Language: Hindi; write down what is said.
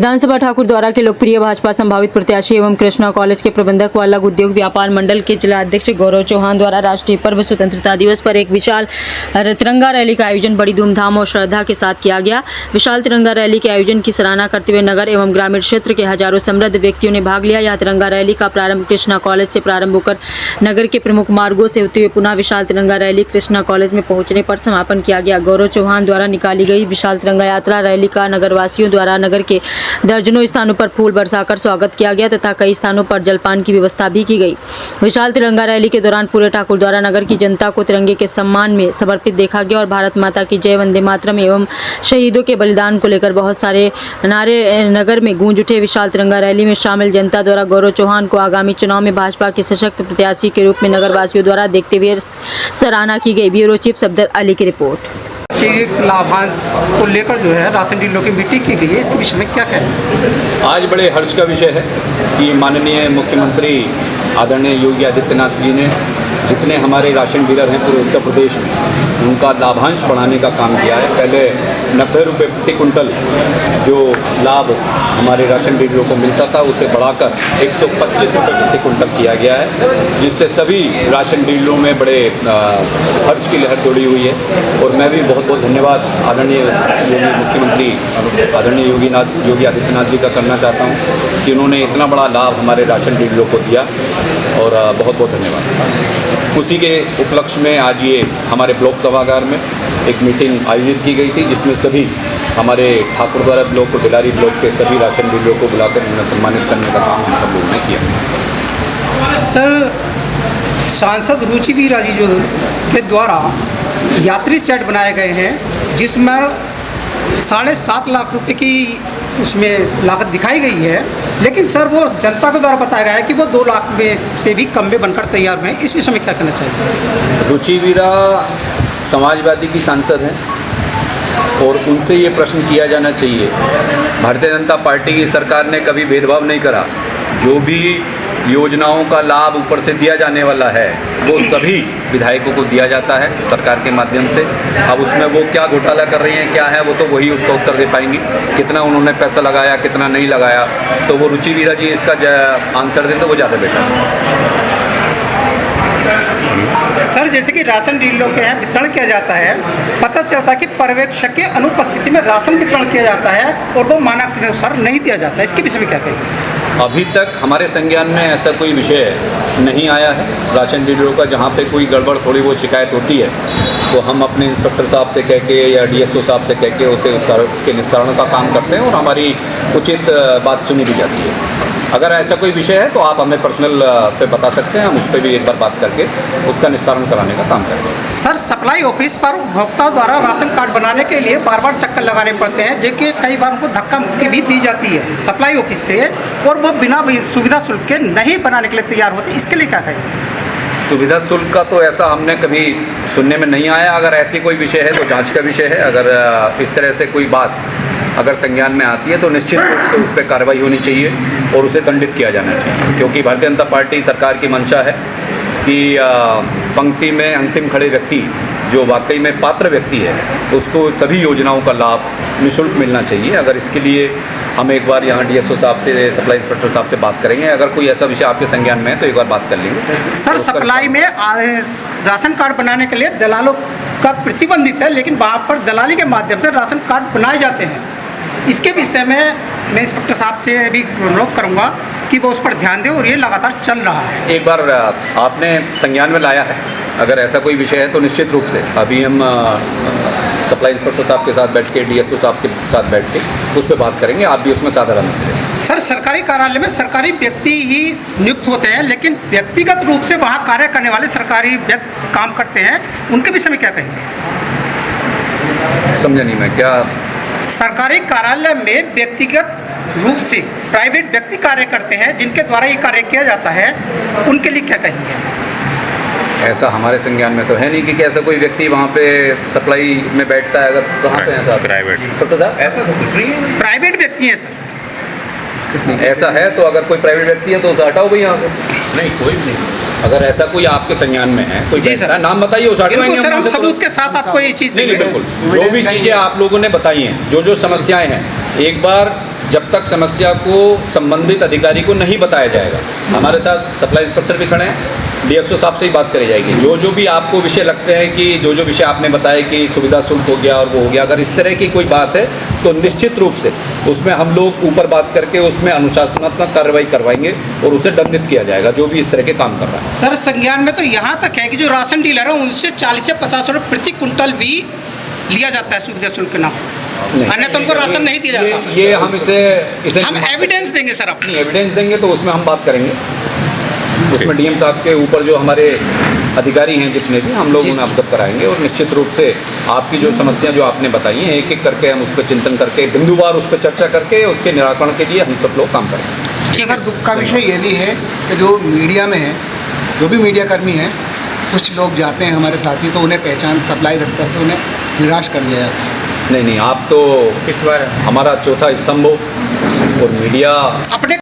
विधानसभा ठाकुर द्वारा के लोकप्रिय भाजपा संभावित प्रत्याशी एवं कृष्णा कॉलेज के प्रबंधक व अलग उद्योग व्यापार मंडल के जिला अध्यक्ष गौरव चौहान द्वारा राष्ट्रीय पर्व स्वतंत्रता दिवस पर एक विशाल तिरंगा रैली का आयोजन बड़ी धूमधाम और श्रद्धा के साथ किया गया। विशाल तिरंगा रैली के आयोजन की सराहना करते हुए नगर एवं ग्रामीण क्षेत्र के हजारों समृद्ध व्यक्तियों ने भाग लिया। यह तिरंगा रैली का प्रारंभ कृष्णा कॉलेज से प्रारंभ होकर नगर के प्रमुख मार्गों से होते हुए पुनः विशाल तिरंगा रैली कृष्णा कॉलेज में पहुंचने पर समापन किया गया। गौरव चौहान द्वारा निकाली गई विशाल तिरंगा यात्रा रैली का नगरवासियों द्वारा नगर के दर्जनों स्थानों पर फूल बरसाकर स्वागत किया गया तथा कई स्थानों पर जलपान की व्यवस्था भी की गई। विशाल तिरंगा रैली के दौरान पूरे ठाकुर द्वारा नगर की जनता को तिरंगे के सम्मान में समर्पित देखा गया और भारत माता की जय, वंदे मातरम एवं शहीदों के बलिदान को लेकर बहुत सारे नारे नगर में गूंज उठे। विशाल तिरंगा रैली में शामिल जनता द्वारा गौरव चौहान को आगामी चुनाव में भाजपा के सशक्त प्रत्याशी के रूप में नगरवासियों द्वारा देखते हुए सराहना की गई। ब्यूरो चीफ सफदर अली की रिपोर्ट। लाभांश को लेकर जो है राशन डीलरों की मीटिंग की गई है, इसके विषय में क्या कहें? आज बड़े हर्ष का विषय है कि माननीय मुख्यमंत्री आदरणीय योगी आदित्यनाथ जी ने जितने हमारे राशन डीलर हैं पूरे उत्तर प्रदेश में उनका लाभांश बढ़ाने का काम किया है। पहले 90 रुपये प्रति कुंटल जो लाभ हमारे राशन डीलरों को मिलता था उसे बढ़ाकर 125 रुपये प्रति कुंटल किया गया है, जिससे सभी राशन डीलरों में बड़े हर्ष की लहर दौड़ी हुई है। और मैं भी बहुत बहुत धन्यवाद आदरणीय मुख्यमंत्री आदरणीय योगी आदित्यनाथ जी का करना चाहता हूँ कि उन्होंने इतना बड़ा लाभ हमारे राशन डीलरों को दिया और बहुत बहुत धन्यवाद। उसी के उपलक्ष्य में आज ये हमारे ब्लॉक सभागार में एक मीटिंग आयोजित की गई थी, जिसमें सभी हमारे ठाकुर द्वारा ब्लॉक और बिलारी ब्लॉक के सभी राशन डीलरों को बुलाकर उन्हें सम्मानित करने का काम हम सब लोगों ने किया। सर, सांसद रुचि वीरा जी जो के द्वारा यात्री सेट बनाए गए हैं जिसमें 7.5 लाख रुपए की उसमें लागत दिखाई गई है, लेकिन सर वो जनता के द्वारा बताया गया है कि वो 2 लाख में से भी कम में बनकर तैयार हुए हैं। इस विषय में क्या कहना चाहिए? रुचि वीरा समाजवादी की सांसद हैं और उनसे ये प्रश्न किया जाना चाहिए। भारतीय जनता पार्टी की सरकार ने कभी भेदभाव नहीं करा। जो भी योजनाओं का लाभ ऊपर से दिया जाने वाला है वो सभी विधायकों को दिया जाता है सरकार के माध्यम से। अब उसमें वो क्या घोटाला कर रही हैं क्या है वो तो वही उसका उत्तर दे पाएंगी, कितना उन्होंने पैसा लगाया कितना नहीं लगाया, तो वो रुचि वीरा जी इसका आंसर दें तो वो ज़्यादा बेटर है। सर, जैसे कि राशन डीलरों के यहाँ वितरण किया जाता है, पता चलता है कि पर्यवेक्षक की अनुपस्थिति में राशन वितरण किया जाता है और वो मानक के अनुसार नहीं दिया जाता है। इसके विषय में क्या कहेंगे? अभी तक हमारे संज्ञान में ऐसा कोई विषय नहीं आया है राशन डीलरों का। जहाँ पे कोई गड़बड़ थोड़ी बहुत शिकायत होती है तो हम अपने इंस्पेक्टर साहब से कह के या डीएसओ साहब से कह के उसके निस्तारण का काम करते हैं और हमारी उचित बात सुनी भी जाती है। अगर ऐसा कोई विषय है तो आप हमें पर्सनल पे बता सकते हैं, हम उस पर भी एक बार बात करके उसका निस्तारण कराने का काम करेंगे। सर, सप्लाई ऑफिस पर उपभोक्ताओं द्वारा राशन कार्ड बनाने के लिए बार बार चक्कर लगाने पड़ते हैं, जो कि कई बार उनको धक्का मुक्की भी दी जाती है सप्लाई ऑफिस से और वो बिना सुविधा शुल्क के नहीं बनाने के लिए तैयार होते। इसके लिए क्या कहेंगे? सुविधा शुल्क का तो ऐसा हमने कभी सुनने में नहीं आया। अगर ऐसी कोई विषय है तो जांच का विषय है। अगर इस तरह से कोई बात अगर संज्ञान में आती है तो निश्चित रूप से उस पर कार्रवाई होनी चाहिए और उसे दंडित किया जाना चाहिए, क्योंकि भारतीय जनता पार्टी सरकार की मंशा है कि पंक्ति में अंतिम खड़े व्यक्ति जो वाकई में पात्र व्यक्ति है उसको सभी योजनाओं का लाभ निःशुल्क मिलना चाहिए। अगर इसके लिए हम एक बार यहाँ डीएसओ साहब से सप्लाई इंस्पेक्टर साहब से बात करेंगे। अगर कोई ऐसा विषय आपके संज्ञान में है तो एक बार बात कर लेंगे। सर, सप्लाई में राशन कार्ड बनाने के लिए दलालों का प्रतिबंधित है, लेकिन वहाँ पर दलाली के माध्यम से राशन कार्ड बनाए जाते हैं। इसके विषय में मैं इंस्पेक्टर साहब से भी अनुरोध करूँगा कि वो उस पर ध्यान दें और ये लगातार चल रहा है। एक बार आपने संज्ञान में लाया है, अगर ऐसा कोई विषय है तो निश्चित रूप से अभी हम सप्लाई इंस्पेक्टर साहब के साथ बैठ के डीएसओ साहब के साथ बैठ के उस पर बात करेंगे। आप भी उसमें साधारण हैं। सर, सरकारी कार्यालय में सरकारी व्यक्ति ही नियुक्त होते हैं, लेकिन व्यक्तिगत रूप से वहाँ कार्य करने वाले सरकारी व्यक्ति काम करते हैं, उनके विषय में क्या कहेंगे? समझा नहीं मैं क्या। सरकारी कार्यालय में व्यक्तिगत रूप से प्राइवेट व्यक्ति कार्य करते हैं जिनके द्वारा ये कार्य किया जाता है, उनके लिए क्या कहेंगे? ऐसा हमारे संज्ञान में तो है नहीं कि ऐसा कोई व्यक्ति वहाँ पे सप्लाई में बैठता है। अगर कहाँ पे ऐसा प्राइवेट ऐसा तो कुछ नहीं है, प्राइवेट व्यक्ति है सर। ऐसा है तो अगर कोई प्राइवेट व्यक्ति है तो उसे हटाओ भाई यहाँ से। नहीं, कोई भी नहीं। अगर ऐसा कोई आपके संज्ञान में है कोई जी सर, नाम बताइए उसे हटवाएंगे सर। हम सबूत के साथ आपको ये चीज़ नहीं, बिल्कुल जो भी चीज़ें आप लोगों ने बताई हैं, जो समस्याएं हैं, एक बार जब तक समस्या को संबंधित अधिकारी को नहीं बताया जाएगा। हमारे साथ सप्लाई इंस्पेक्टर भी खड़े हैं, डीएसओ साहब से ही बात करी जाएगी। जो भी आपको विषय लगते हैं कि जो विषय आपने बताया कि सुविधा शुल्क हो गया और वो हो गया, अगर इस तरह की कोई बात है तो निश्चित रूप से उसमें हम लोग ऊपर बात करके उसमें अनुशासनात्मक कार्रवाई करवाएंगे और उसे दंडित किया जाएगा जो भी इस तरह के काम कर रहा है। सर, संज्ञान में तो यहाँ तक है कि जो राशन डीलर है उनसे 40 से 50 रुपये प्रति कुंटल भी लिया जाता है सुविधा शुल्क ना, अन्यथा उनको राशन नहीं दिया जाता। ये हम इसे हम एविडेंस देंगे सर, अपनी एविडेंस देंगे तो उसमें हम बात करेंगे। उसमें डीएम साहब के ऊपर जो हमारे अधिकारी हैं जितने भी, हम लोग उन्हें अवगत कराएंगे और निश्चित रूप से आपकी जो समस्या जो आपने बताई है एक एक करके हम उस पर चिंतन करके बिंदुवार उस पर चर्चा करके उसके निराकरण के लिए हम सब लोग काम करेंगे। ठीक है सर, दुख का विषय ये भी है कि जो मीडिया में है, जो भी मीडिया कर्मी हैं, कुछ लोग जाते हैं हमारे साथी तो उन्हें पहचान सप्लाई दफ्तर से उन्हें निराश कर दिया जाता है। नहीं, आप तो इस बार हमारा चौथा स्तंभ हो और मीडिया अपने